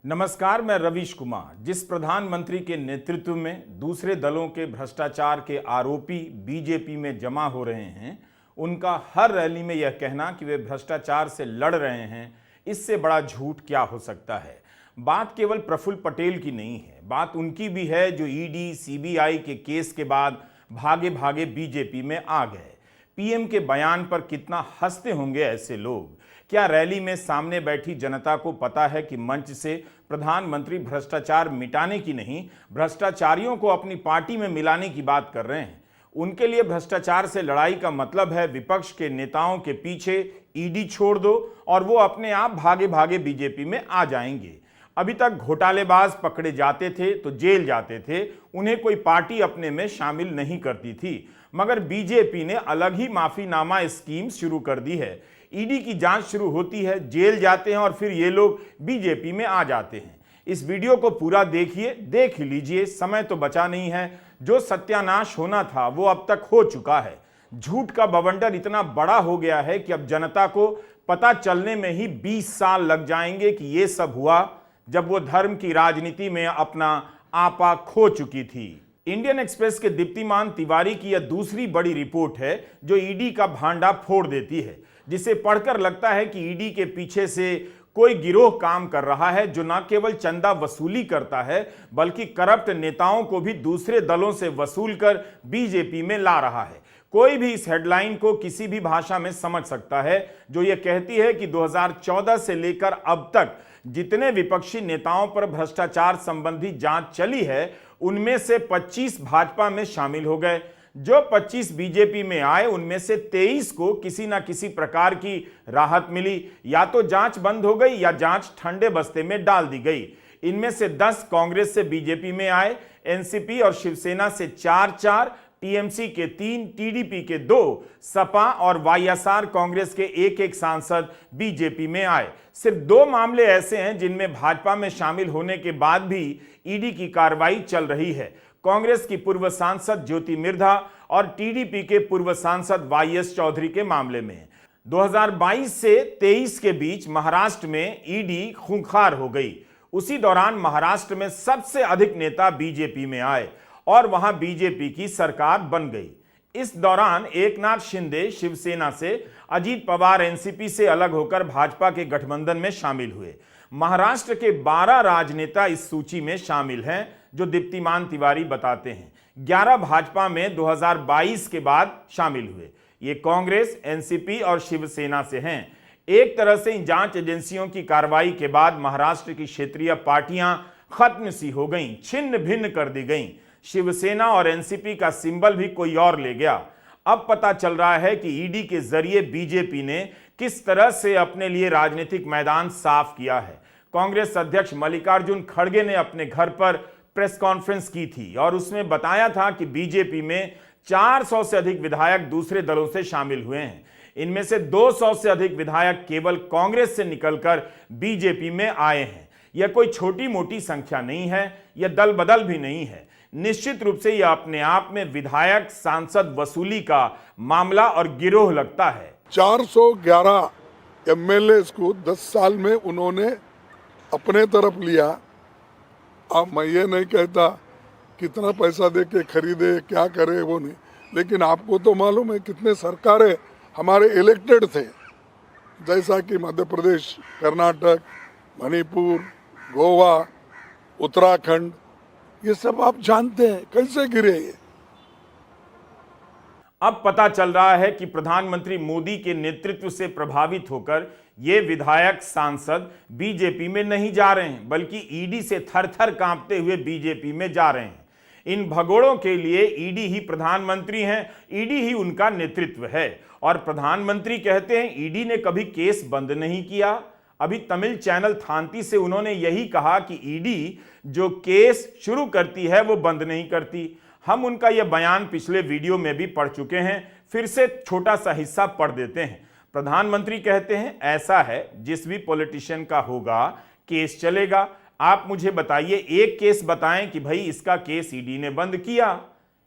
नमस्कार, मैं रवीश कुमार। जिस प्रधानमंत्री के नेतृत्व में दूसरे दलों के भ्रष्टाचार के आरोपी बीजेपी में जमा हो रहे हैं, उनका हर रैली में यह कहना कि वे भ्रष्टाचार से लड़ रहे हैं, इससे बड़ा झूठ क्या हो सकता है। बात केवल प्रफुल्ल पटेल की नहीं है, बात उनकी भी है जो ईडी सीबीआई के केस के बाद भागे भागे बीजेपी में आ गए। पीएम के बयान पर कितना हंसते होंगे ऐसे लोग। क्या रैली में सामने बैठी जनता को पता है कि मंच से प्रधानमंत्री भ्रष्टाचार मिटाने की नहीं, भ्रष्टाचारियों को अपनी पार्टी में मिलाने की बात कर रहे हैं। उनके लिए भ्रष्टाचार से लड़ाई का मतलब है विपक्ष के नेताओं के पीछे ईडी छोड़ दो और वो अपने आप भागे भागे बीजेपी में आ जाएंगे। अभी तक घोटालेबाज पकड़े जाते थे तो जेल जाते थे, उन्हें कोई पार्टी अपने में शामिल नहीं करती थी। मगर बीजेपी ने अलग ही माफीनामा स्कीम शुरू कर दी है। ईडी की जांच शुरू होती है, जेल जाते हैं और फिर ये लोग बीजेपी में आ जाते हैं। इस वीडियो को पूरा देखिए, देख लीजिए, समय तो बचा नहीं है। जो सत्यानाश होना था वो अब तक हो चुका है। झूठ का बवंडर इतना बड़ा हो गया है कि अब जनता को पता चलने में ही 20 साल लग जाएंगे कि ये सब हुआ जब वो धर्म की राजनीति में अपना आपा खो चुकी थी। इंडियन एक्सप्रेस के दीप्तिमान तिवारी की यह दूसरी बड़ी रिपोर्ट है जो ईडी का भांडा फोड़ देती है, जिसे पढ़कर लगता है कि ईडी के पीछे से कोई गिरोह काम कर रहा है जो न केवल चंदा वसूली करता है बल्कि करप्ट नेताओं को भी दूसरे दलों से वसूल कर बीजेपी में ला रहा है। कोई भी इस हेडलाइन को किसी भी भाषा में समझ सकता है जो ये कहती है कि 2014 से लेकर अब तक जितने विपक्षी नेताओं पर भ्रष्टाचार संबंधी जांच चली है उनमें से 25 भाजपा में शामिल हो गए। जो 25 बीजेपी में आए उनमें से 23 को किसी ना किसी प्रकार की राहत मिली, या तो जांच बंद हो गई या जांच ठंडे बस्ते में डाल दी गई। इनमें से 10 कांग्रेस से बीजेपी में आए, एनसीपी और शिवसेना से 4-4, टीएमसी के 3, टीडीपी के 2, सपा और वाईएसआर कांग्रेस के 1-1 सांसद बीजेपी में आए। सिर्फ 2 मामले ऐसे हैं जिनमें भाजपा में शामिल होने के बाद भी ईडी की कार्रवाई चल रही है। कांग्रेस की पूर्व सांसद ज्योति मिर्धा और टीडीपी के पूर्व सांसद वाईएस चौधरी के मामले में 2022 से 23 के बीच महाराष्ट्र में ईडी खूंखार हो गई। उसी दौरान महाराष्ट्र में सबसे अधिक नेता बीजेपी में आए और वहां बीजेपी की सरकार बन गई। इस दौरान एकनाथ शिंदे शिवसेना से, अजीत पवार एनसीपी से अलग होकर भाजपा के गठबंधन में शामिल हुए। महाराष्ट्र के 12 राजनेता इस सूची में शामिल हैं जो दीप्तिमान तिवारी बताते हैं। 11 भाजपा में 2022 के बाद शामिल हुए। ये कांग्रेस, एनसीपी और शिवसेना से हैं। एक तरह से इन जांच एजेंसियों की कार्रवाई के बाद महाराष्ट्र की क्षेत्रीय पार्टियां खत्म सी हो गईं, छिन्न भिन्न कर दी गईं। शिवसेना और एनसीपी का सिंबल भी कोई और ले गया। अब पता चल रहा है कि ईडी के जरिए बीजेपी ने किस तरह से अपने लिए राजनीतिक मैदान साफ किया है। कांग्रेस अध्यक्ष मल्लिकार्जुन खड़गे ने अपने घर पर प्रेस कॉन्फ्रेंस की थी और उसमें बताया था कि बीजेपी में 400 से अधिक विधायक दूसरे दलों से शामिल हुए हैं। इनमें से 200 से अधिक विधायक केवल कांग्रेस से निकलकर बीजेपी में आए हैं। यह कोई छोटी मोटी संख्या नहीं है, यह दल बदल भी नहीं है। निश्चित रूप से यह अपने आप में विधायक सांसद वसूली का मामला और गिरोह लगता है। 411 एमएलए को 10 साल में उन्होंने अपने तरफ लिया। अब मैं ये नहीं कहता कितना पैसा दे के खरीदे, क्या करे वो नहीं, लेकिन आपको तो मालूम है कितने सरकारें हमारे इलेक्टेड थे, जैसा कि मध्य प्रदेश, कर्नाटक, मणिपुर, गोवा, उत्तराखंड, ये सब आप जानते हैं कैसे गिरे ये। अब पता चल रहा है कि प्रधानमंत्री मोदी के नेतृत्व से प्रभावित होकर ये विधायक सांसद बीजेपी में नहीं जा रहे हैं बल्कि ईडी से थर-थर कांपते हुए बीजेपी में जा रहे हैं। इन भगोड़ों के लिए ईडी ही प्रधानमंत्री हैं, ईडी ही उनका नेतृत्व है। और प्रधानमंत्री कहते हैं ईडी ने कभी केस बंद नहीं किया। अभी तमिल चैनल थांती से उन्होंने यही कहा कि ईडी जो केस शुरू करती है वो बंद नहीं करती। हम उनका यह बयान पिछले वीडियो में भी पढ़ चुके हैं, फिर से छोटा सा हिस्सा पढ़ देते हैं। प्रधानमंत्री कहते हैं ऐसा है जिस भी पॉलिटिशियन का होगा केस चलेगा। आप मुझे बताइए एक केस बताएं कि भाई इसका केस ईडी ने बंद किया।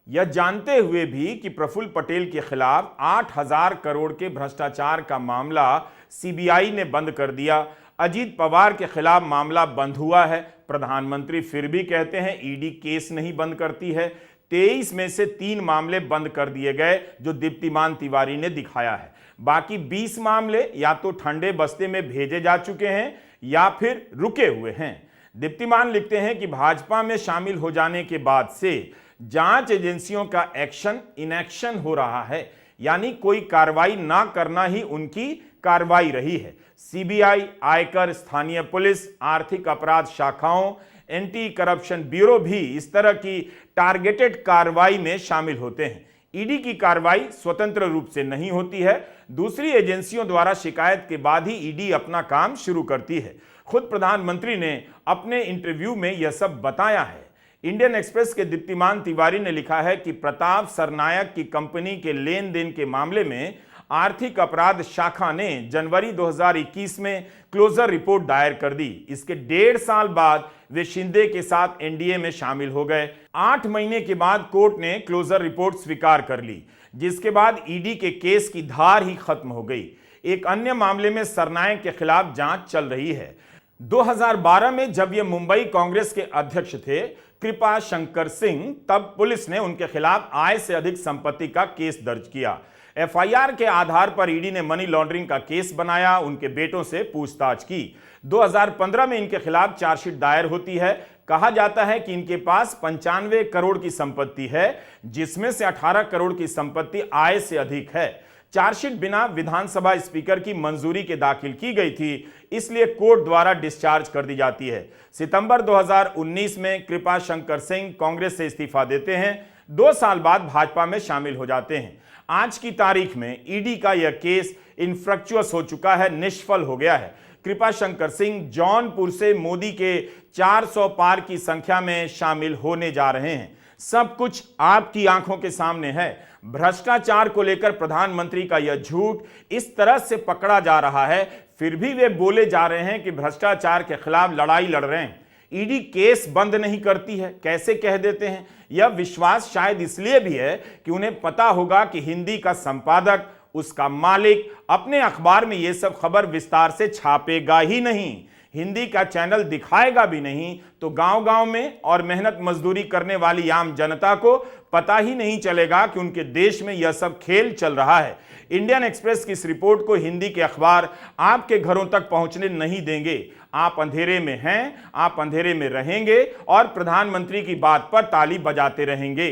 यह जानते हुए भी कि प्रफुल्ल पटेल के खिलाफ 8,000 करोड़ के भ्रष्टाचार का मामला सीबीआई ने बंद कर दिया। अजीत पवार के खिलाफ मामला बंद हुआ है। प्रधानमंत्री फिर भी कहते हैं ईडी केस नहीं बंद करती है। 23 में से 3 मामले बंद कर दिए गए जो दीप्तिमान तिवारी ने दिखाया है। बाकी 20 मामले या तो ठंडे बस्ते में भेजे जा चुके हैं या फिर रुके हुए हैं। दीप्तिमान लिखते हैं कि भाजपा में शामिल हो जाने के बाद से जांच एजेंसियों का एक्शन इनएक्शन हो रहा है, यानी कोई कार्रवाई ना करना ही उनकी कार्रवाई रही है। सीबीआई, आयकर, स्थानीय पुलिस, आर्थिक अपराध शाखाओं, एंटी करप्शन ब्यूरो भी इस तरह की टारगेटेड कार्रवाई में शामिल होते हैं। ईडी की कार्रवाई स्वतंत्र रूप से नहीं होती है, दूसरी एजेंसियों द्वारा शिकायत के बाद ही ईडी अपना काम शुरू करती है। खुद प्रधानमंत्री ने अपने इंटरव्यू में यह सब बताया है। इंडियन एक्सप्रेस के दीप्तिमान तिवारी ने लिखा है कि प्रताप सरनायक की कंपनी के लेन देन के मामले में आर्थिक अपराध शाखा ने जनवरी 2021 में क्लोजर रिपोर्ट दायर कर दी। इसके 1.5 साल बाद वे शिंदे के साथ एनडीए में शामिल हो गए। 8 महीने के बाद कोर्ट ने क्लोजर रिपोर्ट स्वीकार कर ली, जिसके बाद ईडी के केस की धार ही खत्म हो गई। एक अन्य मामले में सरनायक के खिलाफ जांच चल रही है। 2012 में जब ये मुंबई कांग्रेस के अध्यक्ष थे कृपा शंकर सिंह, तब पुलिस ने उनके खिलाफ आय से अधिक संपत्ति का केस दर्ज किया। एफआईआर के आधार पर ईडी ने मनी लॉन्ड्रिंग का केस बनाया, उनके बेटों से पूछताछ की। 2015 में इनके खिलाफ चार्जशीट दायर होती है। कहा जाता है कि इनके पास 95 करोड़ की संपत्ति है, जिसमें से 18 करोड़ की संपत्ति आय से अधिक है। चार्जशीट बिना विधानसभा स्पीकर की मंजूरी के दाखिल की गई थी, इसलिए कोर्ट द्वारा डिस्चार्ज कर दी जाती है। सितंबर 2019 में कृपा शंकर सिंह कांग्रेस से इस्तीफा देते हैं, 2 साल बाद भाजपा में शामिल हो जाते हैं। आज की तारीख में ईडी का यह केस इनफ्रक्चुअस हो चुका है, निष्फल हो गया है। कृपा शंकर सिंह जौनपुर से मोदी के 400 पार की संख्या में शामिल होने जा रहे हैं। सब कुछ आपकी आंखों के सामने है। भ्रष्टाचार को लेकर प्रधानमंत्री का यह झूठ इस तरह से पकड़ा जा रहा है, फिर भी वे बोले जा रहे हैं कि भ्रष्टाचार के खिलाफ लड़ाई लड़ रहे हैं। ईडी केस बंद नहीं करती है, कैसे कह देते हैं? यह विश्वास शायद इसलिए भी है कि उन्हें पता होगा कि हिंदी का संपादक, उसका मालिक अपने अखबार में यह सब खबर विस्तार से छापेगा ही नहीं, हिंदी का चैनल दिखाएगा भी नहीं, तो गांव-गांव में और मेहनत मजदूरी करने वाली आम जनता को पता ही नहीं चलेगा कि उनके देश में यह सब खेल चल रहा है। इंडियन एक्सप्रेस की इस रिपोर्ट को हिंदी के अखबार आपके घरों तक पहुंचने नहीं देंगे। आप अंधेरे में हैं, आप अंधेरे में रहेंगे और प्रधानमंत्री की बात पर ताली बजाते रहेंगे।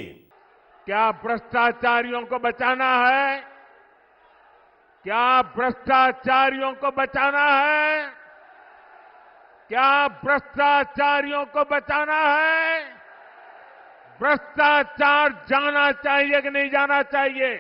क्या भ्रष्टाचारियों को बचाना है? क्या भ्रष्टाचारियों को बचाना है? क्या भ्रष्टाचारियों को बचाना है? भ्रष्टाचार जाना चाहिए कि नहीं जाना चाहिए?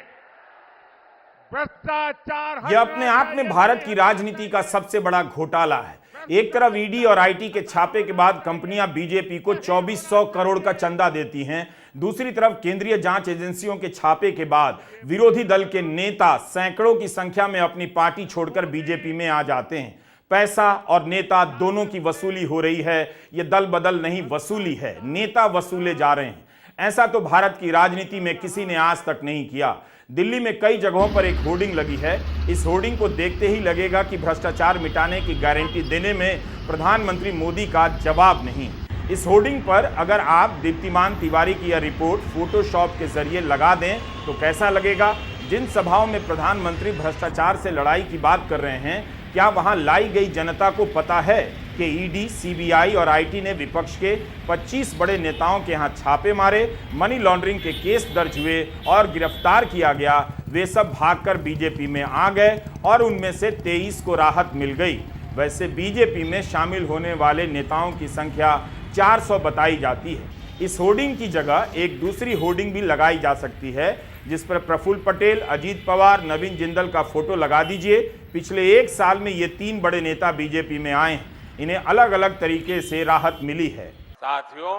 भ्रष्टाचार यह अपने आप में भारत की राजनीति का सबसे बड़ा घोटाला है। एक तरफ ईडी और आईटी के छापे के बाद कंपनियां बीजेपी को 2400 करोड़ का चंदा देती हैं, दूसरी तरफ केंद्रीय जांच एजेंसियों के छापे के बाद विरोधी दल के नेता सैकड़ों की संख्या में अपनी पार्टी छोड़कर बीजेपी में आ जाते हैं। पैसा और नेता दोनों की वसूली हो रही है। यह दल बदल नहीं, वसूली है, नेता वसूले जा रहे हैं। ऐसा तो भारत की राजनीति में किसी ने आज तक नहीं किया। दिल्ली में कई जगहों पर एक होर्डिंग लगी है। इस होर्डिंग को देखते ही लगेगा कि भ्रष्टाचार मिटाने की गारंटी देने में प्रधानमंत्री मोदी का जवाब नहीं। इस होर्डिंग पर अगर आप दीप्तिमान तिवारी की यह रिपोर्ट फोटोशॉप के जरिए लगा दें तो कैसा लगेगा? जिन सभाओं में प्रधानमंत्री भ्रष्टाचार से लड़ाई की बात कर रहे हैं, क्या वहां लाई गई जनता को पता है कि ईडी, सीबीआई और आईटी ने विपक्ष के 25 बड़े नेताओं के यहां छापे मारे, मनी लॉन्ड्रिंग के केस दर्ज हुए और गिरफ्तार किया गया? वे सब भागकर बीजेपी में आ गए और उनमें से 23 को राहत मिल गई। वैसे बीजेपी में शामिल होने वाले नेताओं की संख्या 400 बताई जाती है। इस होर्डिंग की जगह एक दूसरी होर्डिंग भी लगाई जा सकती है, जिस पर प्रफुल्ल पटेल, अजीत पवार, नवीन जिंदल का फोटो लगा दीजिए। पिछले 1 साल में ये 3 बड़े नेता बीजेपी में आए हैं, इन्हें अलग अलग तरीके से राहत मिली है। साथियों,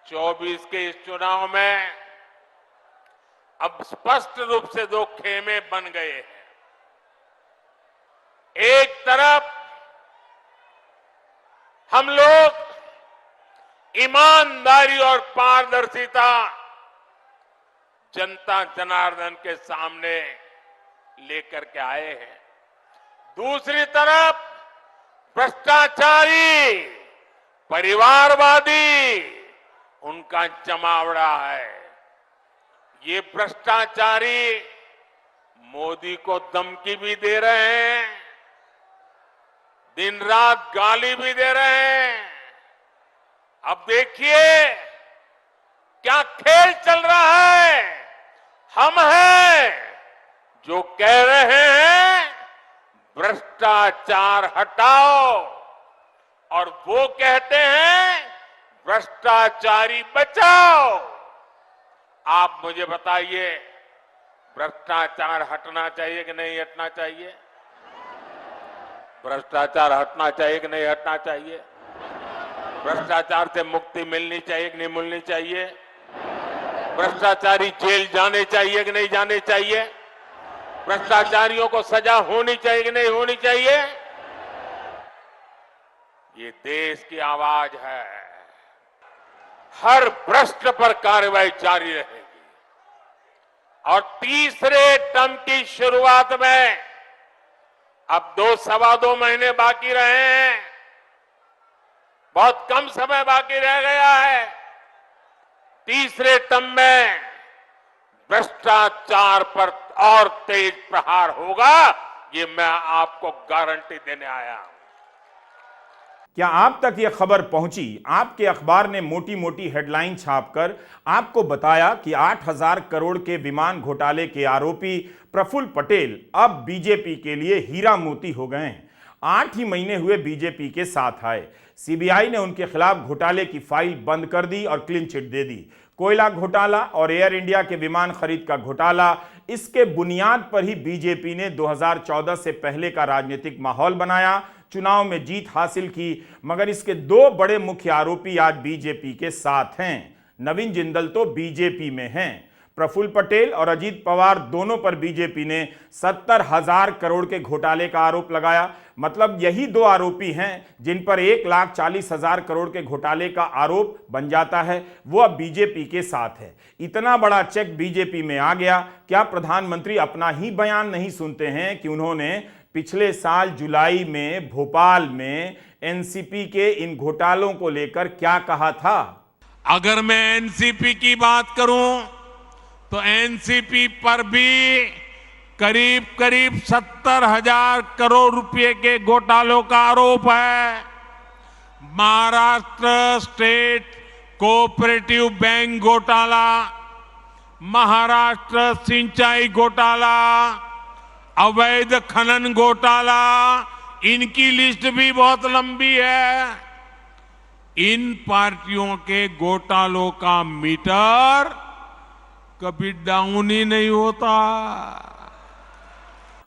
24 के इस चुनाव में अब स्पष्ट रूप से 2 खेमे बन गए हैं। एक तरफ हम लोग ईमानदारी और पारदर्शिता जनता जनार्दन के सामने लेकर के आए हैं। दूसरी तरफ भ्रष्टाचारी, परिवारवादी उनका जमावड़ा है। ये भ्रष्टाचारी मोदी को धमकी भी दे रहे हैं, दिन रात गाली भी दे रहे हैं। अब देखिए क्या खेल चल रहा है। हम हैं जो कह रहे हैं भ्रष्टाचार हटाओ, और वो कहते हैं भ्रष्टाचारी बचाओ। आप मुझे बताइए, भ्रष्टाचार हटना चाहिए कि नहीं हटना चाहिए? भ्रष्टाचार हटना चाहिए कि नहीं हटना चाहिए? भ्रष्टाचार से मुक्ति मिलनी चाहिए कि नहीं मिलनी चाहिए? भ्रष्टाचारी जेल जाने चाहिए कि नहीं जाने चाहिए? भ्रष्टाचारियों को सजा होनी चाहिए कि नहीं होनी चाहिए? ये देश की आवाज है। हर भ्रष्ट पर कार्रवाई जारी रहेगी। और तीसरे टर्म की शुरुआत में अब 2-2.25 महीने बाकी रहे हैं, बहुत कम समय बाकी रह गया है। तीसरे टर्म में भ्रष्टाचार पर और तेज प्रहार होगा, ये मैं आपको गारंटी देने आया हूं। क्या आप तक यह खबर पहुंची? आपके अखबार ने मोटी मोटी हेडलाइन छापकर आपको बताया कि 8,000 करोड़ के विमान घोटाले के आरोपी प्रफुल्ल पटेल अब बीजेपी के लिए हीरा मोती हो गए हैं। 8 ही महीने हुए बीजेपी के साथ आए। सीबीआई ने उनके खिलाफ घोटाले की फाइल बंद कर दी और क्लीन चिट दे दी। कोयला घोटाला और एयर इंडिया के विमान खरीद का घोटाला, इसके बुनियाद पर ही बीजेपी ने 2014 से पहले का राजनीतिक माहौल बनाया, चुनाव में जीत हासिल की। मगर इसके 2 बड़े मुख्य आरोपी आज बीजेपी के साथ हैं। नवीन जिंदल तो बीजेपी में हैं। प्रफुल्ल पटेल और अजीत पवार दोनों पर बीजेपी ने 70,000 करोड़ के घोटाले का आरोप लगाया। मतलब यही 2 आरोपी हैं जिन पर 1,40,000 करोड़ के घोटाले का आरोप बन जाता है, वो अब बीजेपी के साथ है। इतना बड़ा चेक बीजेपी में आ गया। क्या प्रधानमंत्री अपना ही बयान नहीं सुनते हैं कि उन्होंने पिछले साल जुलाई में भोपाल में एनसीपी के इन घोटालों को लेकर क्या कहा था? अगर मैं एनसीपी की बात करूं तो एनसीपी पर भी करीब करीब 70,000 करोड़ रुपए के घोटालों का आरोप है। महाराष्ट्र स्टेट कोऑपरेटिव बैंक घोटाला, महाराष्ट्र सिंचाई घोटाला, अवैध खनन घोटाला, इनकी लिस्ट भी बहुत लंबी है। इन पार्टियों के घोटालों का मीटर कभी डाउन ही नहीं होता।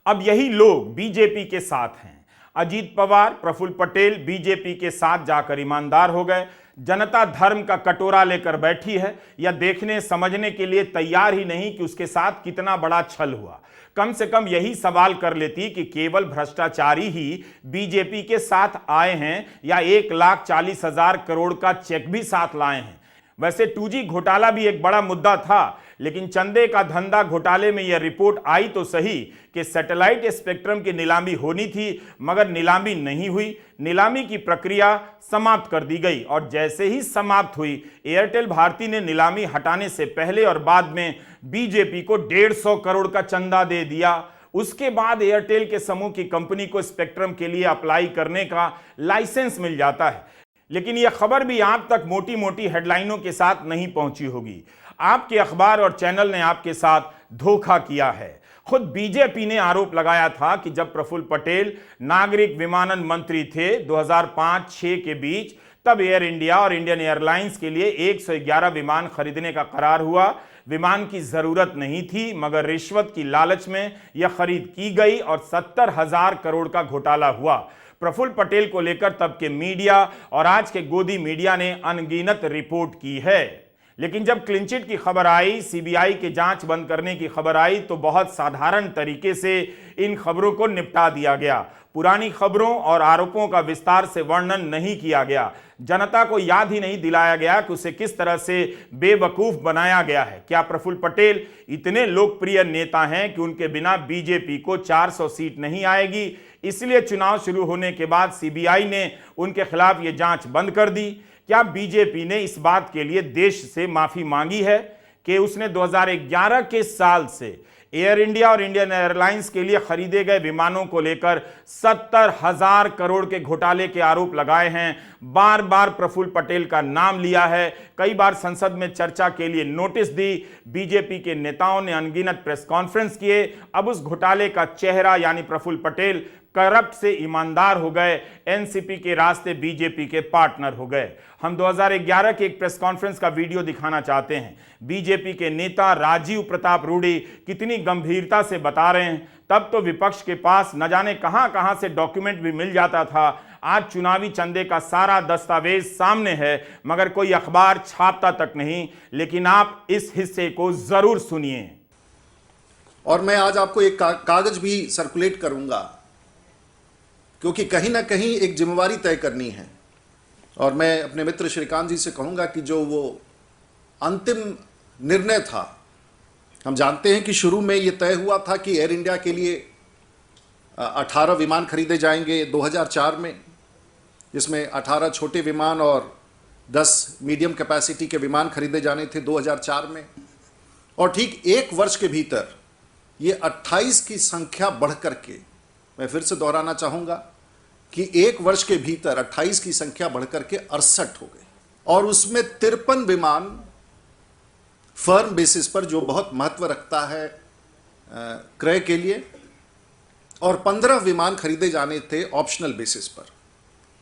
अब यही लोग बीजेपी के साथ हैं। अजीत पवार, प्रफुल्ल पटेल बीजेपी के साथ जाकर ईमानदार हो गए। जनता धर्म का कटोरा लेकर बैठी है या देखने समझने के लिए तैयार ही नहीं कि उसके साथ कितना बड़ा छल हुआ। कम से कम यही सवाल कर लेती कि केवल भ्रष्टाचारी ही बीजेपी के साथ आए हैं या 1,40,000 करोड़ का चेक भी साथ लाए हैं। वैसे 2G घोटाला भी एक बड़ा मुद्दा था, लेकिन चंदे का धंधा घोटाले में यह रिपोर्ट आई तो सही कि सैटेलाइट स्पेक्ट्रम की नीलामी होनी थी, मगर नीलामी नहीं हुई। नीलामी की प्रक्रिया समाप्त कर दी गई और जैसे ही समाप्त हुई, एयरटेल भारती ने नीलामी हटाने से पहले और बाद में बीजेपी को 150 करोड़ का चंदा दे दिया। उसके बाद एयरटेल के समूह की कंपनी को स्पेक्ट्रम के लिए अप्लाई करने का लाइसेंस मिल जाता है। लेकिन यह खबर भी आप तक मोटी मोटी हेडलाइनों के साथ नहीं पहुंची होगी। आपके अखबार और चैनल ने आपके साथ धोखा किया है। खुद बीजेपी ने आरोप लगाया था कि जब प्रफुल्ल पटेल नागरिक विमानन मंत्री थे 2005-06 के बीच, तब एयर इंडिया और इंडियन एयरलाइंस के लिए 111 विमान खरीदने का करार हुआ। विमान की जरूरत नहीं थी, मगर रिश्वत की लालच में यह खरीद की गई और 70,000 करोड़ का घोटाला हुआ। प्रफुल्ल पटेल को लेकर तब के मीडिया और आज के गोदी मीडिया ने अनगिनत रिपोर्ट की है। लेकिन जब क्लीनचिट की खबर आई, सीबीआई के जांच बंद करने की खबर आई, तो बहुत साधारण तरीके से इन खबरों को निपटा दिया गया। पुरानी खबरों और आरोपों का विस्तार से वर्णन नहीं किया गया। जनता को याद ही नहीं दिलाया गया कि उसे किस तरह से बेवकूफ बनाया गया है। क्या प्रफुल्ल पटेल इतने लोकप्रिय नेता हैं कि उनके बिना बीजेपी को 400 सीट नहीं आएगी, इसलिए चुनाव शुरू होने के बाद सीबीआई ने उनके खिलाफ यह जांच बंद कर दी? क्या बीजेपी ने इस बात के लिए देश से माफी मांगी है कि उसने 2011 के साल से एयर इंडिया और इंडियन एयरलाइंस के लिए खरीदे गए विमानों को लेकर 70,000 करोड़ के घोटाले के आरोप लगाए हैं? बार बार प्रफुल्ल पटेल का नाम लिया है, कई बार संसद में चर्चा के लिए नोटिस दी, बीजेपी के नेताओं ने अनगिनत प्रेस कॉन्फ्रेंस किए। अब उस घोटाले का चेहरा यानी प्रफुल्ल पटेल करप्ट से ईमानदार हो गए, एनसीपी के रास्ते बीजेपी के पार्टनर हो गए। हम 2011 के एक प्रेस कॉन्फ्रेंस का वीडियो दिखाना चाहते हैं। बीजेपी के नेता राजीव प्रताप रूडी कितनी गंभीरता से बता रहे हैं। तब तो विपक्ष के पास न जाने कहां से डॉक्यूमेंट भी मिल जाता था। आज चुनावी चंदे का सारा दस्तावेज सामने है, मगर कोई अखबार छापता तक नहीं। लेकिन आप इस हिस्से को जरूर सुनिए। और मैं आज आपको एक कागज भी सर्कुलेट करूंगा, क्योंकि कहीं ना कहीं एक जिम्मेवारी तय करनी है। और मैं अपने मित्र श्रीकांत जी से कहूंगा कि जो वो अंतिम निर्णय था, हम जानते हैं कि शुरू में ये तय हुआ था कि एयर इंडिया के लिए 18 विमान खरीदे जाएंगे 2004 में, जिसमें 18 छोटे विमान और 10 मीडियम कैपेसिटी के विमान खरीदे जाने थे 2004 में। और ठीक एक वर्ष के भीतर ये 28 की संख्या बढ़ करके, मैं फिर से दोहराना चाहूँगा कि एक वर्ष के भीतर 28 की संख्या बढ़कर के 68 हो गई। और उसमें 53 विमान फर्म बेसिस पर, जो बहुत महत्व रखता है क्रय के लिए, और 15 विमान खरीदे जाने थे ऑप्शनल बेसिस पर।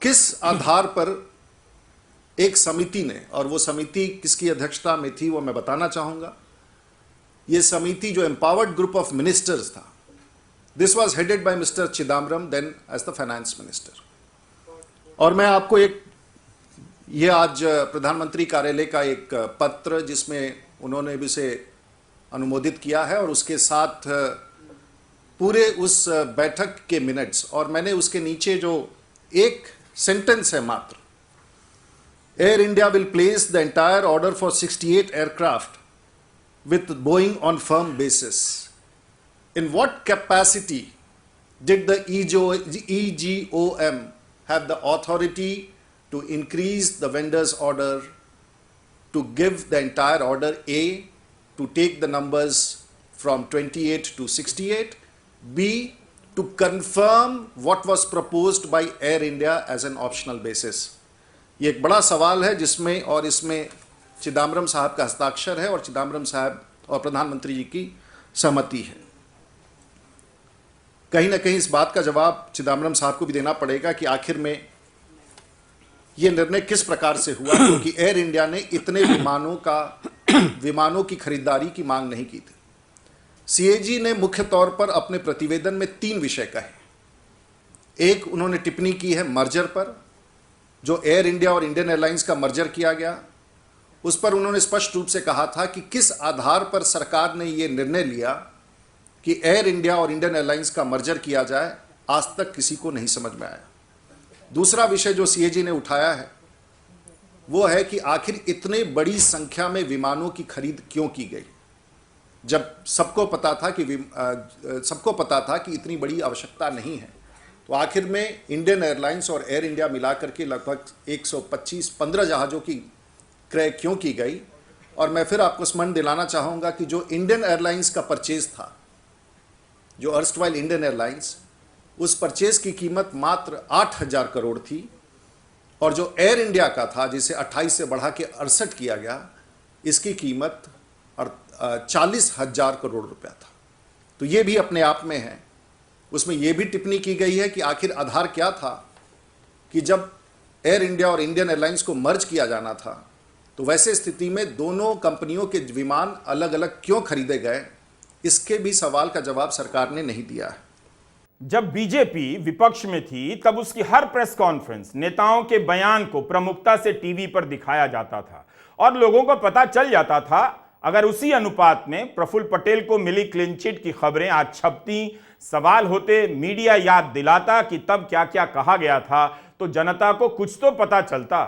किस आधार पर एक समिति ने, और वो समिति किसकी अध्यक्षता में थी वो मैं बताना चाहूँगा। ये समिति जो एम्पावर्ड ग्रुप ऑफ मिनिस्टर्स था, this was headed by mister Chidambaram, then as the finance minister. और मैं आपको ये आज प्रधानमंत्री कार्यालय का एक पत्र, जिसमें उन्होंने भी इसे अनुमोदित किया है, और उसके साथ पूरे उस बैठक के मिनट्स, और मैंने उसके नीचे जो एक सेंटेंस है मात्र, air India will place the entire order for 68 aircraft with Boeing on firm basis. In what capacity did the EGOM have the authority to increase the vendor's order, to give the entire order A, to take the numbers from 28 to 68, B, to confirm what was proposed by Air India as an optional basis? ये एक बड़ा सवाल है जिसमें, और इसमें चिदम्बरम साहब का हस्ताक्षर है और चिदम्बरम साहब और प्रधानमंत्री जी की सहमति है। कहीं ना कहीं इस बात का जवाब चिदम्बरम साहब को भी देना पड़ेगा कि आखिर में यह निर्णय किस प्रकार से हुआ, क्योंकि एयर इंडिया ने इतने विमानों की खरीदारी की मांग नहीं की थी। सीएजी ने मुख्य तौर पर अपने प्रतिवेदन में 3 विषय कहे। एक, उन्होंने टिप्पणी की है मर्जर पर, जो एयर इंडिया और इंडियन एयरलाइंस का मर्जर किया गया। उस पर उन्होंने स्पष्ट रूप से कहा था कि किस आधार पर सरकार ने यह निर्णय लिया कि एयर इंडिया और इंडियन एयरलाइंस का मर्जर किया जाए, आज तक किसी को नहीं समझ में आया। दूसरा विषय जो सीएजी ने उठाया है वो है कि आखिर इतने बड़ी संख्या में विमानों की खरीद क्यों की गई, जब सबको पता था कि इतनी बड़ी आवश्यकता नहीं है। तो आखिर में इंडियन एयरलाइंस और एयर इंडिया मिलाकर के लगभग 125-15 जहाज़ों की क्रय क्यों की गई। और मैं फिर आपको स्मरण दिलाना चाहूँगा कि जो इंडियन एयरलाइंस का परचेज था, जो अर्स्टवाइल इंडियन एयरलाइंस, उस परचेज की कीमत मात्र 8,000 करोड़ थी, और जो एयर इंडिया का था, जिसे 28 से बढ़ा के 68 किया गया, इसकी कीमत 40,000 करोड़ रुपया था। तो ये भी अपने आप में है। उसमें यह भी टिप्पणी की गई है कि आखिर आधार क्या था कि जब एयर इंडिया और इंडियन एयरलाइंस को मर्ज किया जाना था, तो वैसे स्थिति में दोनों कंपनियों के विमान अलग अलग क्यों खरीदे गए, इसके भी सवाल का जवाब सरकार ने नहीं दिया है। जब बीजेपी विपक्ष में थी तब उसकी हर प्रेस कॉन्फ्रेंस, नेताओं के बयान को प्रमुखता से टीवी पर दिखाया जाता था और लोगों को पता चल जाता था। अगर उसी अनुपात में प्रफुल्ल पटेल को मिली क्लीन चिट की खबरें आज छपती, सवाल होते, मीडिया याद दिलाता कि तब क्या क्या कहा गया था, तो जनता को कुछ तो पता चलता।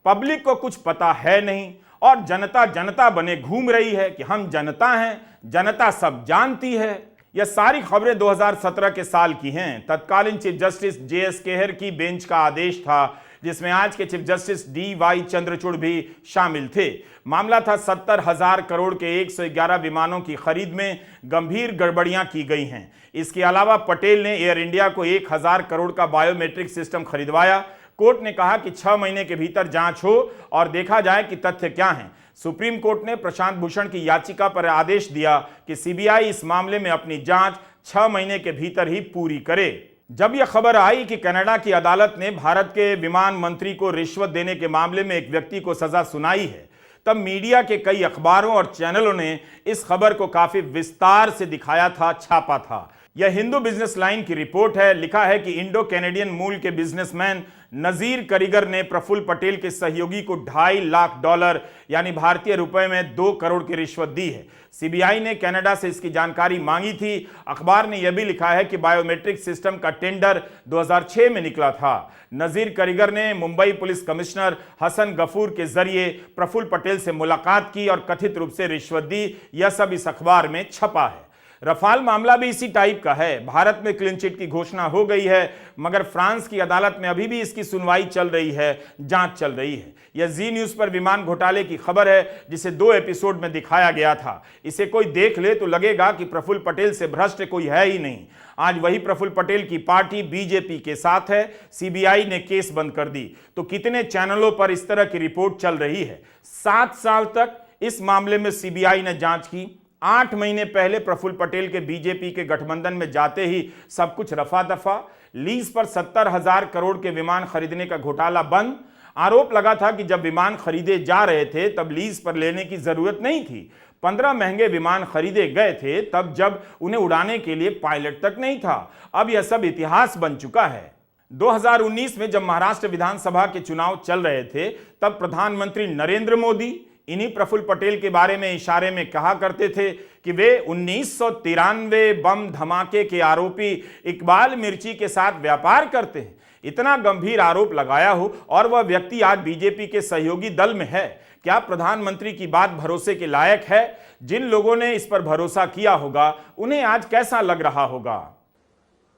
पब्लिक को कुछ पता है नहीं और जनता जनता बने घूम रही है कि हम जनता हैं, जनता सब जानती है। यह सारी खबरें 2017 के साल की हैं। तत्कालीन चीफ जस्टिस JS केहर की बेंच का आदेश था जिसमें आज के चीफ जस्टिस DY चंद्रचूड़ भी शामिल थे। मामला था 70,000 करोड़ के 111 विमानों की खरीद में गंभीर गड़बड़ियां की गई हैं। इसके अलावा पटेल ने एयर इंडिया को 1,000 करोड़ का बायोमेट्रिक सिस्टम खरीदवाया। कोर्ट ने कहा कि 6 महीने के भीतर जांच हो और देखा जाए कि तथ्य क्या हैं। सुप्रीम कोर्ट ने प्रशांत भूषण की याचिका पर आदेश दिया कि CBI इस मामले में अपनी जांच 6 महीने के भीतर ही पूरी करे। जब यह खबर आई कि कनाडा की अदालत ने भारत के विमान मंत्री को रिश्वत देने के मामले में एक व्यक्ति को सजा सुनाई है, तब मीडिया के कई अखबारों और चैनलों ने इस खबर को काफी विस्तार से दिखाया था, छापा था। यह हिंदू बिजनेस लाइन की रिपोर्ट है। लिखा है कि इंडो कैनेडियन मूल के बिजनेसमैन नजीर करिगर ने प्रफुल्ल पटेल के सहयोगी को $2.5 लाख यानी भारतीय रुपए में 2 करोड़ की रिश्वत दी है। CBI ने कनाडा से इसकी जानकारी मांगी थी। अखबार ने यह भी लिखा है कि बायोमेट्रिक सिस्टम का टेंडर 2006 में निकला था। नजीर करिगर ने मुंबई पुलिस कमिश्नर हसन गफूर के जरिए प्रफुल्ल पटेल से मुलाकात की और कथित रूप से रिश्वत दी। यह सब इस अखबार में छपा है। रफाल मामला भी इसी टाइप का है। भारत में क्लीन चिट की घोषणा हो गई है, मगर फ्रांस की अदालत में अभी भी इसकी सुनवाई चल रही है, जांच चल रही है। यह जी न्यूज पर विमान घोटाले की खबर है जिसे 2 एपिसोड में दिखाया गया था। इसे कोई देख ले तो लगेगा कि प्रफुल्ल पटेल से भ्रष्ट कोई है ही नहीं। आज वही प्रफुल्ल पटेल की पार्टी बीजेपी के साथ है। CBI ने केस बंद कर दी। तो कितने चैनलों पर इस तरह की रिपोर्ट चल रही है। 7 साल तक इस मामले में CBI ने जांच की। 8 महीने पहले प्रफुल्ल पटेल के बीजेपी के गठबंधन में जाते ही सब कुछ रफा दफा। लीज पर 70,000 करोड़ के विमान खरीदने का घोटाला बंद। आरोप लगा था कि जब विमान खरीदे जा रहे थे तब लीज पर लेने की जरूरत नहीं थी। 15 महंगे विमान खरीदे गए थे तब जब उन्हें उड़ाने के लिए पायलट तक नहीं था। अब यह सब इतिहास बन चुका है। 2019 में जब महाराष्ट्र विधानसभा के चुनाव चल रहे थे तब प्रधानमंत्री नरेंद्र मोदी इन्हीं प्रफुल्ल पटेल के बारे में इशारे में कहा करते थे कि वे 1993 बम धमाके के आरोपी इकबाल मिर्ची के साथ व्यापार करते हैं। इतना गंभीर आरोप लगाया हो और वह व्यक्ति आज बीजेपी के सहयोगी दल में है। क्या प्रधानमंत्री की बात भरोसे के लायक है? जिन लोगों ने इस पर भरोसा किया होगा उन्हें आज कैसा लग रहा होगा?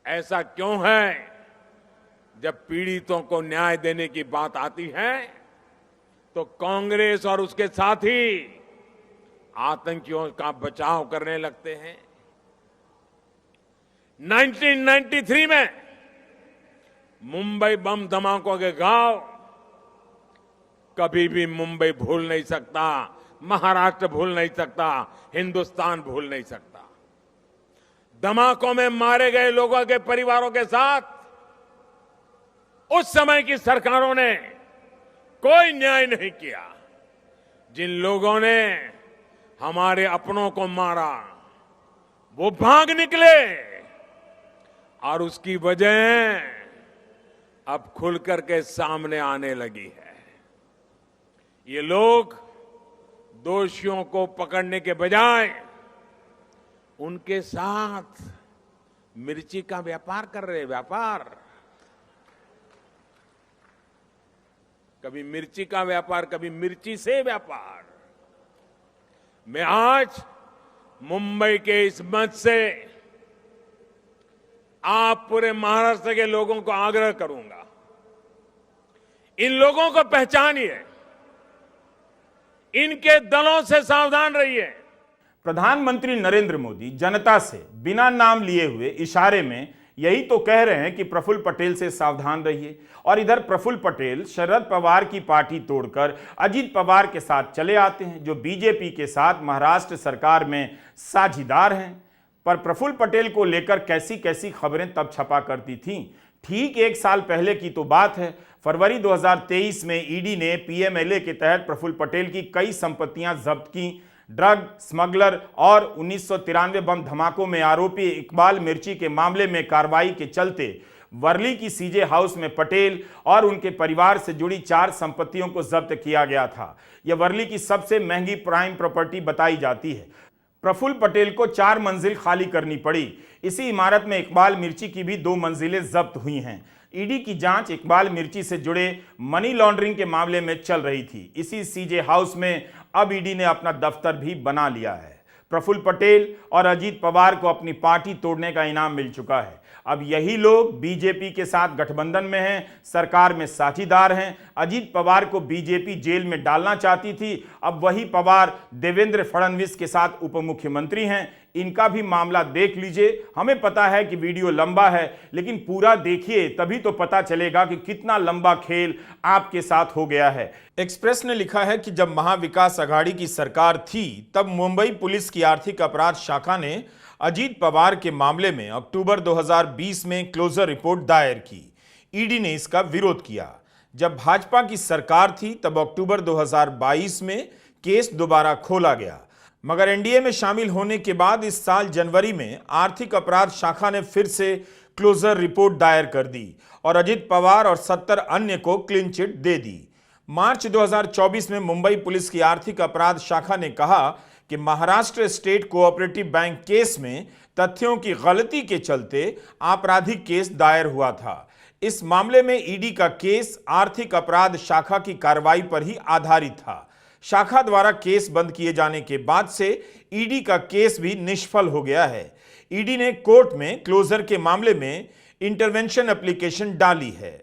ऐसा क्यों है जब पीड़ितों को न्याय देने की बात आती है तो कांग्रेस और उसके साथी आतंकियों का बचाव करने लगते हैं। 1993 में मुंबई बम धमाकों के घाव कभी भी मुंबई भूल नहीं सकता, महाराष्ट्र भूल नहीं सकता, हिंदुस्तान भूल नहीं सकता। धमाकों में मारे गए लोगों के परिवारों के साथ उस समय की सरकारों ने कोई न्याय नहीं किया। जिन लोगों ने हमारे अपनों को मारा वो भाग निकले और उसकी वजह अब खुलकर के सामने आने लगी है। ये लोग दोषियों को पकड़ने के बजाय उनके साथ मिर्ची का व्यापार कर रहे। व्यापार, कभी मिर्ची का व्यापार, कभी मिर्ची से व्यापार। मैं आज मुंबई के इस मंच से आप पूरे महाराष्ट्र के लोगों को आग्रह करूंगा, इन लोगों को पहचानिए, इनके दलों से सावधान रहिए। प्रधानमंत्री नरेंद्र मोदी जनता से बिना नाम लिए हुए इशारे में यही तो कह रहे हैं कि प्रफुल्ल पटेल से सावधान रहिए। और इधर प्रफुल्ल पटेल शरद पवार की पार्टी तोड़कर अजीत पवार के साथ चले आते हैं, जो बीजेपी के साथ महाराष्ट्र सरकार में साझीदार हैं। पर प्रफुल्ल पटेल को लेकर कैसी कैसी खबरें तब छपा करती थीं। ठीक 1 साल पहले की तो बात है। फरवरी 2023 में ईडी ने PMLA के तहत प्रफुल्ल पटेल की कई संपत्तियां जब्त की। ड्रग स्मगलर और 1993 बम धमाकों में आरोपी इकबाल मिर्ची के मामले में कार्रवाई के चलते वर्ली की सीजे हाउस में पटेल और उनके परिवार से जुड़ी 4 संपत्तियों को जब्त किया गया था। यह वर्ली की सबसे महंगी प्राइम प्रॉपर्टी बताई जाती है। प्रफुल्ल पटेल को 4 मंजिल खाली करनी पड़ी। इसी इमारत में इकबाल मिर्ची की भी 2 मंजिलें जब्त हुई हैं। ईडी की जांच इकबाल मिर्ची से जुड़े मनी लॉन्ड्रिंग के मामले में चल रही थी। इसी सीजे हाउस में अब ईडी ने अपना दफ्तर भी बना लिया है। प्रफुल्ल पटेल और अजीत पवार को अपनी पार्टी तोड़ने का इनाम मिल चुका है। अब यही लोग बीजेपी के साथ गठबंधन में हैं, सरकार में साझीदार हैं। अजीत पवार को बीजेपी जेल में डालना चाहती थी, अब वही पवार देवेंद्र फडणवीस के साथ उप मुख्यमंत्री हैं। इनका भी मामला देख लीजिए। हमें पता है कि वीडियो लंबा है, लेकिन पूरा देखिए तभी तो पता चलेगा कि कितना लंबा खेल आपके साथ हो गया है। एक्सप्रेस ने लिखा है कि जब महाविकास अघाड़ी की सरकार थी तब मुंबई पुलिस की आर्थिक अपराध शाखा ने अजीत पवार के मामले में अक्टूबर 2020 में क्लोजर रिपोर्ट दायर की। ईडी ने इसका विरोध किया। जब भाजपा की सरकार थी तब अक्टूबर 2022 में केस दोबारा खोला गया, मगर एनडीए में शामिल होने के बाद इस साल जनवरी में आर्थिक अपराध शाखा ने फिर से क्लोजर रिपोर्ट दायर कर दी और अजीत पवार और 70 अन्य को क्लीन चिट दे दी। मार्च 2024 में मुंबई पुलिस की आर्थिक अपराध शाखा ने कहा कि Maharashtra state cooperative bank case में तथ्यों की गलती के चलते आपराधिक केस दायर हुआ था। इस मामले में ईडी का केस आर्थिक अपराध शाखा की कार्रवाई पर ही आधारित था। शाखा द्वारा केस बंद किए जाने के बाद से ईडी का केस भी निष्फल हो गया है। ईडी ने कोर्ट में क्लोजर के मामले में इंटरवेंशन एप्लीकेशन डाली है।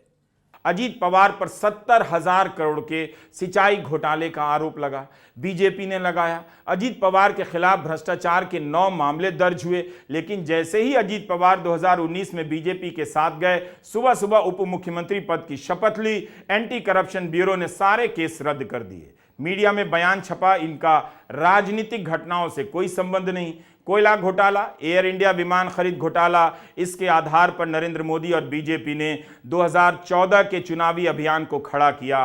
अजीत पवार पर 70,000 करोड़ के सिंचाई घोटाले का आरोप लगा, बीजेपी ने लगाया। अजीत पवार के खिलाफ भ्रष्टाचार के 9 मामले दर्ज हुए, लेकिन जैसे ही अजीत पवार 2019 में बीजेपी के साथ गए, सुबह सुबह उप मुख्यमंत्री पद की शपथ ली। एंटी करप्शन ब्यूरो ने सारे केस रद्द कर दिए। मीडिया में बयान छपा, इनका राजनीतिक घटनाओं से कोई संबंध नहीं। कोयला घोटाला, एयर इंडिया विमान खरीद घोटाला, इसके आधार पर नरेंद्र मोदी और बीजेपी ने 2014 के चुनावी अभियान को खड़ा किया।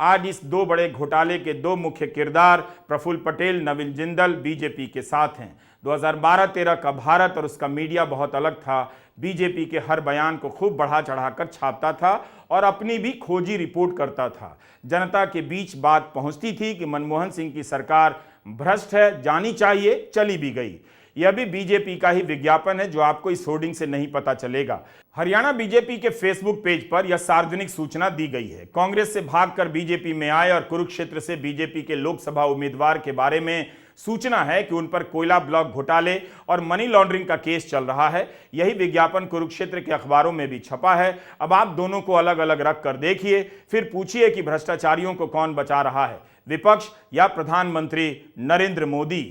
आज इस 2 बड़े घोटाले के 2 मुख्य किरदार प्रफुल्ल पटेल, नवीन जिंदल बीजेपी के साथ हैं। 2012-13 का भारत और उसका मीडिया बहुत अलग था। बीजेपी के हर बयान को खूब बढ़ा चढ़ाकर छापता था और अपनी भी खोजी रिपोर्ट करता था। जनता के बीच बात पहुंचती थी कि मनमोहन सिंह की सरकार भ्रष्ट है, जानी चाहिए, चली भी गई। यह भी बीजेपी का ही विज्ञापन है जो आपको इस होर्डिंग से नहीं पता चलेगा। हरियाणा बीजेपी के फेसबुक पेज पर यह सार्वजनिक सूचना दी गई है। कांग्रेस से भागकर बीजेपी में आए और कुरुक्षेत्र से बीजेपी के लोकसभा उम्मीदवार के बारे में सूचना है कि उन पर कोयला ब्लॉक घोटाले और मनी लॉन्ड्रिंग का केस चल रहा है। यही विज्ञापन कुरुक्षेत्र के अखबारों में भी छपा है। अब आप दोनों को अलग अलग रख कर देखिए, फिर पूछिए कि भ्रष्टाचारियों को कौन बचा रहा है, विपक्ष या प्रधानमंत्री नरेंद्र मोदी।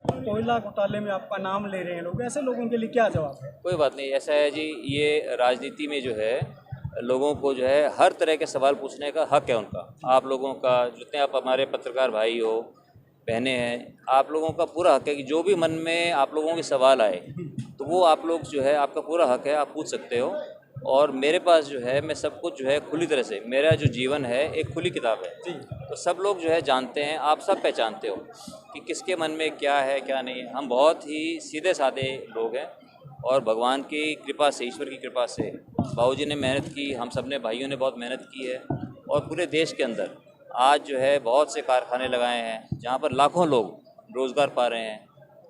कोयला घोटाले में आपका नाम ले रहे हैं लोग, ऐसे लोगों के लिए क्या जवाब है? कोई बात नहीं, ऐसा है जी, ये राजनीति में जो है लोगों को जो है हर तरह के सवाल पूछने का हक है उनका। आप लोगों का, जितने आप हमारे पत्रकार भाई हो, बहनें हैं, आप लोगों का पूरा हक है कि जो भी मन में आप लोगों के सवाल आए तो वो आप लोग जो है, आपका पूरा हक है, आप पूछ सकते हो। और मेरे पास जो है, मैं सब कुछ जो है खुली तरह से, मेरा जो जीवन है एक खुली किताब है, तो सब लोग जो है जानते हैं, आप सब पहचानते हो कि किसके मन में क्या है क्या नहीं है। हम बहुत ही सीधे साधे लोग हैं और भगवान की कृपा से, ईश्वर की कृपा से बाबूजी ने मेहनत की, हम सब ने भाइयों ने बहुत मेहनत की है और पूरे देश के अंदर आज जो है बहुत से कारखाने लगाए हैं जहाँ पर लाखों लोग रोज़गार पा रहे हैं।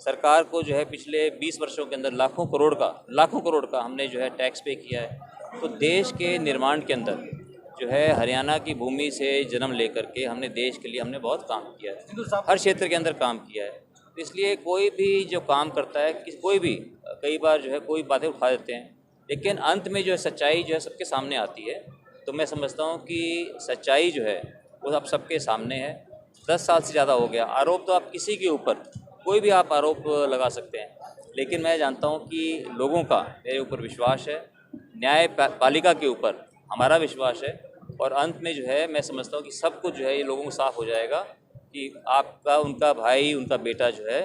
सरकार को जो है पिछले 20 वर्षों के अंदर लाखों करोड़ का हमने जो है टैक्स पे किया है। तो देश के निर्माण के अंदर जो है हरियाणा की भूमि से जन्म लेकर के हमने देश के लिए हमने बहुत काम किया है, हर क्षेत्र के अंदर काम किया है। इसलिए कोई भी जो काम करता है, कोई भी कई बार जो है कोई बातें उठा देते हैं, लेकिन अंत में जो है सच्चाई जो है सबके सामने आती है। तो मैं समझता हूँ कि सच्चाई जो है वो अब सबके सामने है। 10 साल से ज़्यादा हो गया। आरोप तो आप किसी के ऊपर कोई भी आप आरोप लगा सकते हैं, लेकिन मैं जानता हूं कि लोगों का मेरे ऊपर विश्वास है, न्यायपालिका के ऊपर हमारा विश्वास है और अंत में जो है मैं समझता हूं कि सब कुछ जो है ये लोगों को साफ हो जाएगा कि आपका, उनका भाई, उनका बेटा जो है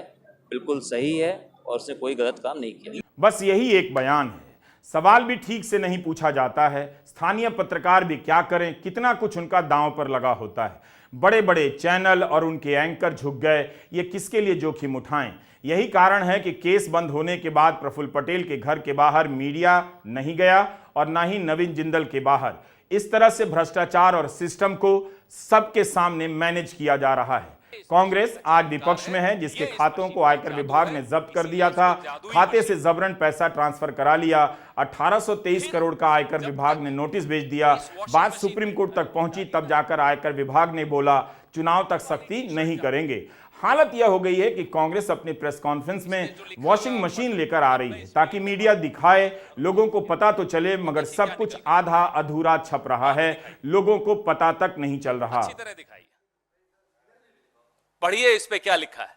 बिल्कुल सही है और उसने कोई गलत काम नहीं किया। बस यही एक बयान है। सवाल भी ठीक से नहीं पूछा जाता है। स्थानीय पत्रकार भी क्या करें, कितना कुछ उनका दांव पर लगा होता है। बड़े बड़े चैनल और उनके एंकर झुक गए, ये किसके लिए जोखिम उठाएं। यही कारण है कि केस बंद होने के बाद प्रफुल्ल पटेल के घर के बाहर मीडिया नहीं गया और ना ही नवीन जिंदल के बाहर। इस तरह से भ्रष्टाचार और सिस्टम को सबके सामने मैनेज किया जा रहा है। कांग्रेस आज विपक्ष में है, जिसके खातों को आयकर विभाग ने जब्त कर दिया था। खाते से जबरन पैसा ट्रांसफर करा लिया। 1823 करोड़ का आयकर विभाग ने नोटिस भेज दिया। बात सुप्रीम कोर्ट तक पहुंची, तब जाकर आयकर विभाग ने बोला चुनाव तक सख्ती नहीं करेंगे। हालत यह हो गई है कि कांग्रेस अपनी प्रेस कॉन्फ्रेंस में वॉशिंग मशीन लेकर आ रही है ताकि मीडिया दिखाए, लोगों को पता तो चले, मगर सब कुछ आधा अधूरा छप रहा है, लोगों को पता तक नहीं चल रहा। अच्छी तरह दिखाइए, पढ़िए इस पे क्या लिखा है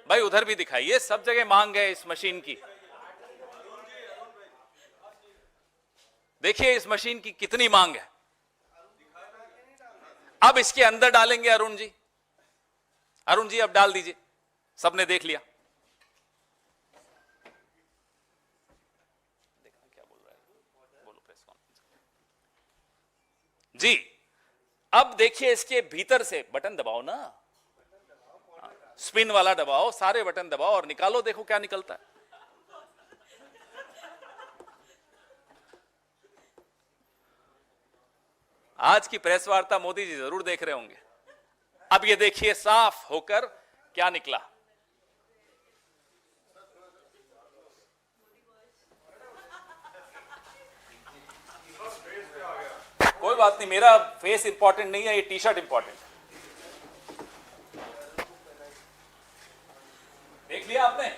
भाई, उधर भी दिखाइए, सब जगह मांग है इस मशीन की। देखिए इस मशीन की कितनी मांग है। अब इसके अंदर डालेंगे अरुण जी, अरुण जी अब डाल दीजिए, सबने देख लिया। देखना क्या बोल रहा है, बोलो प्रेस कॉन्फ्रेंस जी। अब देखिए इसके भीतर से बटन दबाओ ना, स्पिन वाला दबाओ, सारे बटन दबाओ और निकालो, देखो क्या निकलता है। आज की प्रेस वार्ता मोदी जी जरूर देख रहे होंगे। अब ये देखिए साफ होकर क्या निकला। कोई बात नहीं, मेरा फेस इंपॉर्टेंट नहीं है, ये टी शर्ट इंपॉर्टेंट है। देख लिया आपने।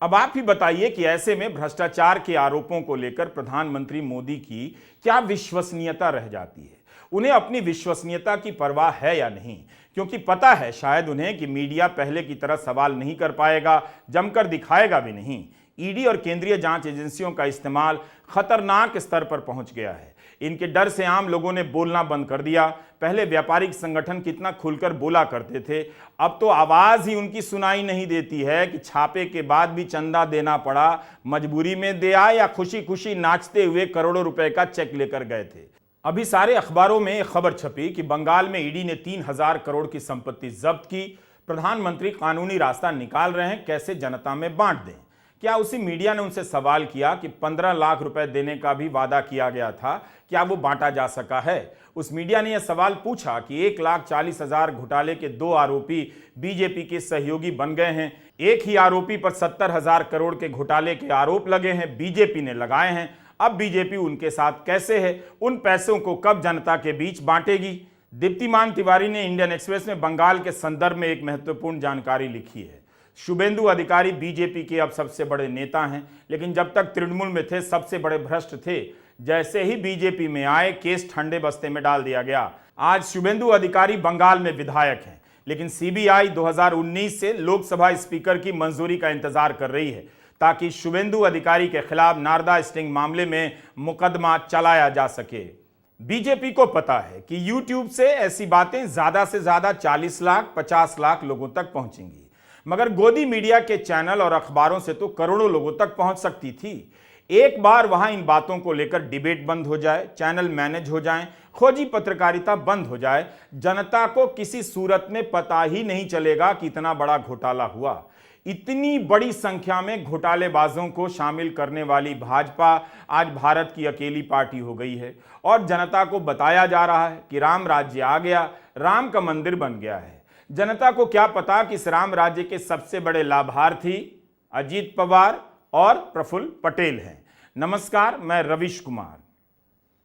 अब आप ही बताइए कि ऐसे में भ्रष्टाचार के आरोपों को लेकर प्रधानमंत्री मोदी की क्या विश्वसनीयता रह जाती है। उन्हें अपनी विश्वसनीयता की परवाह है या नहीं, क्योंकि पता है शायद उन्हें कि मीडिया पहले की तरह सवाल नहीं कर पाएगा, जमकर दिखाएगा भी नहीं। ईडी और केंद्रीय जांच एजेंसियों का इस्तेमाल खतरनाक स्तर पर पहुंच गया है। इनके डर से आम लोगों ने बोलना बंद कर दिया। पहले व्यापारिक संगठन कितना खुलकर बोला करते थे, अब तो आवाज ही उनकी सुनाई नहीं देती है कि छापे के बाद भी चंदा देना पड़ा, मजबूरी में दे आए या खुशी खुशी नाचते हुए करोड़ों रुपए का चेक लेकर गए थे। अभी सारे अखबारों में एक खबर छपी कि बंगाल में ईडी ने 3000 करोड़ की संपत्ति जब्त की। प्रधानमंत्री कानूनी रास्ता निकाल रहे हैं, कैसे जनता में बांट दें। क्या उसी मीडिया ने उनसे सवाल किया कि 15 लाख रुपए देने का भी वादा किया गया था, क्या वो बांटा जा सका है? उस मीडिया ने यह सवाल पूछा कि 1,40,000 घोटाले के 2 आरोपी बीजेपी के सहयोगी बन गए हैं। एक ही आरोपी पर 70,000 करोड़ के घोटाले के आरोप लगे हैं, बीजेपी ने लगाए हैं। अब बीजेपी उनके साथ कैसे है, उन पैसों को कब जनता के बीच बांटेगी? दीप्तिमान तिवारी ने इंडियन एक्सप्रेस में बंगाल के संदर्भ में एक महत्वपूर्ण जानकारी लिखी है। शुभेंदु अधिकारी बीजेपी के अब सबसे बड़े नेता हैं, लेकिन जब तक तृणमूल में थे सबसे बड़े भ्रष्ट थे। जैसे ही बीजेपी में आए, केस ठंडे बस्ते में डाल दिया गया। आज शुभेंदु अधिकारी बंगाल में विधायक हैं, लेकिन सीबीआई 2019 से लोकसभा स्पीकर की मंजूरी का इंतजार कर रही है ताकि शुभेंदु अधिकारी के खिलाफ नारदा स्टिंग मामले में मुकदमा चलाया जा सके। बीजेपी को पता है कि यूट्यूब से ऐसी बातें ज्यादा से ज्यादा 40 लाख 50 लाख लोगों तक पहुंचेंगी, मगर गोदी मीडिया के चैनल और अखबारों से तो करोड़ों लोगों तक पहुंच सकती थी। एक बार वहां इन बातों को लेकर डिबेट बंद हो जाए, चैनल मैनेज हो जाएं, खोजी पत्रकारिता बंद हो जाए, जनता को किसी सूरत में पता ही नहीं चलेगा कि इतना बड़ा घोटाला हुआ। इतनी बड़ी संख्या में घोटालेबाजों को शामिल करने वाली भाजपा आज भारत की अकेली पार्टी हो गई है और जनता को बताया जा रहा है कि राम राज्य आ गया, राम का मंदिर बन गया है। जनता को क्या पता कि इस राम राज्य के सबसे बड़े लाभार्थी अजीत पवार और प्रफुल्ल पटेल हैं। नमस्कार, मैं रविश कुमार।